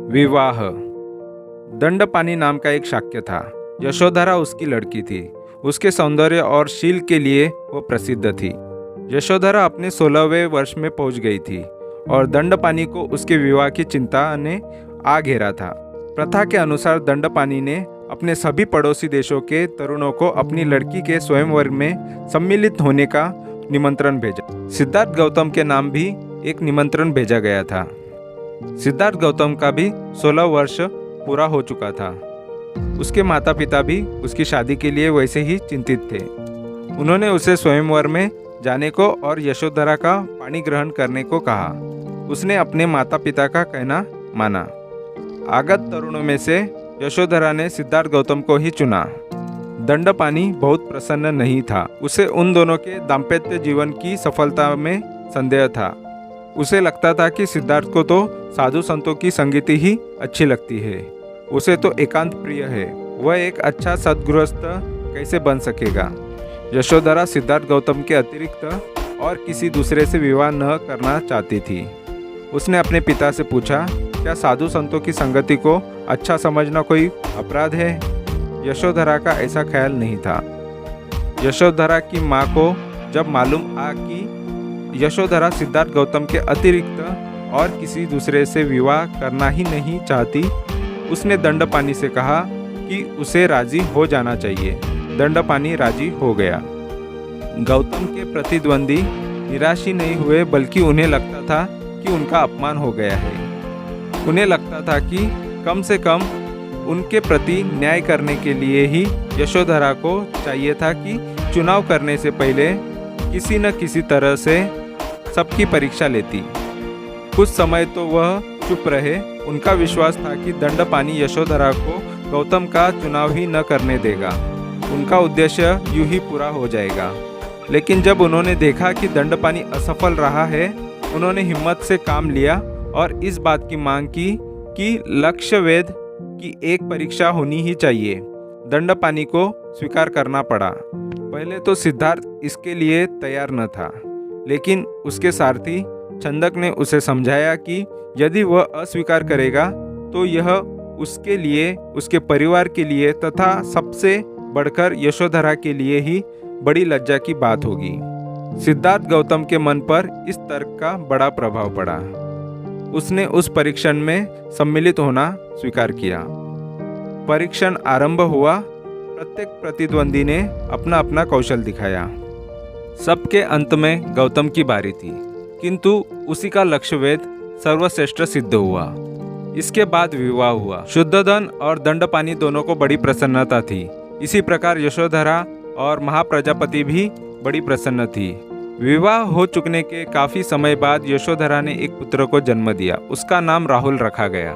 विवाह। दंडपानी नाम का एक शाक्य था। यशोधरा उसकी लड़की थी। उसके सौंदर्य और शील के लिए वो प्रसिद्ध थी। यशोधरा अपने 16वें वर्ष में पहुंच गई थी और दंडपानी को उसके विवाह की चिंता ने आ घेरा था। प्रथा के अनुसार दंडपानी ने अपने सभी पड़ोसी देशों के तरुणों को अपनी लड़की के स्वयंवर में सम्मिलित होने का निमंत्रण भेजा। सिद्धार्थ गौतम के नाम भी एक निमंत्रण भेजा गया था। सिद्धार्थ गौतम का भी 16 वर्ष पूरा हो चुका था। उसके माता पिता भी उसकी शादी के लिए वैसे ही चिंतित थे। उन्होंने उसे स्वयंवर में जाने को और यशोधरा का पाणी ग्रहण करने को कहा। उसने अपने माता पिता का कहना माना। आगत तरुणों में से यशोधरा ने सिद्धार्थ गौतम को ही चुना। दंडपानी बहुत प्रसन्न नहीं था। उसे उन दोनों के दाम्पत्य जीवन की सफलता में संदेह था। उसे लगता था कि सिद्धार्थ को तो साधु संतों की संगति ही अच्छी लगती है। उसे तो एकांत प्रिय है। वह एक अच्छा सद्गृहस्थ कैसे बन सकेगा। यशोधरा सिद्धार्थ गौतम के अतिरिक्त और किसी दूसरे से विवाह न करना चाहती थी। उसने अपने पिता से पूछा, क्या साधु संतों की संगति को अच्छा समझना कोई अपराध है? यशोधरा का ऐसा ख्याल नहीं था। यशोधरा की माँ को जब मालूम आ कि यशोधरा सिद्धार्थ गौतम के अतिरिक्त और किसी दूसरे से विवाह करना ही नहीं चाहती, उसने दंडपानी से कहा कि उसे राजी हो जाना चाहिए। दंडपानी राजी हो गया। गौतम के प्रतिद्वंदी निराश ही नहीं हुए, बल्कि उन्हें लगता था कि उनका अपमान हो गया है। उन्हें लगता था कि कम से कम उनके प्रति न्याय करने के लिए ही यशोधरा को चाहिए था कि चुनाव करने से पहले किसी न किसी तरह से सबकी परीक्षा लेती। कुछ समय तो वह चुप रहे। उनका विश्वास था कि दंडपानी यशोधरा को गौतम का चुनाव ही न करने देगा। उनका उद्देश्य यूं ही पूरा हो जाएगा। लेकिन जब उन्होंने देखा कि दंडपानी असफल रहा है, उन्होंने हिम्मत से काम लिया और इस बात की मांग की कि लक्ष्यवेध की एक परीक्षा होनी ही चाहिए। दंडपानी को स्वीकार करना पड़ा। पहले तो सिद्धार्थ इसके लिए तैयार न था, लेकिन उसके सारथी छंदक ने उसे समझाया कि यदि वह अस्वीकार करेगा तो यह उसके लिए, उसके परिवार के लिए तथा सबसे बढ़कर यशोधरा के लिए ही बड़ी लज्जा की बात होगी। सिद्धार्थ गौतम के मन पर इस तर्क का बड़ा प्रभाव पड़ा। उसने उस परीक्षण में सम्मिलित होना स्वीकार किया। परीक्षण आरंभ हुआ। प्रत्येक प्रतिद्वंदी ने अपना अपना कौशल दिखाया। सबके अंत में गौतम की बारी थी, किंतु उसी का लक्ष्यवेध सर्वश्रेष्ठ सिद्ध हुआ। इसके बाद विवाह हुआ। शुद्धोधन और दंडपानी दोनों को बड़ी प्रसन्नता थी। इसी प्रकार यशोधरा और महाप्रजापति भी बड़ी प्रसन्न थी। विवाह हो चुकने के काफी समय बाद यशोधरा ने एक पुत्र को जन्म दिया। उसका नाम राहुल रखा गया।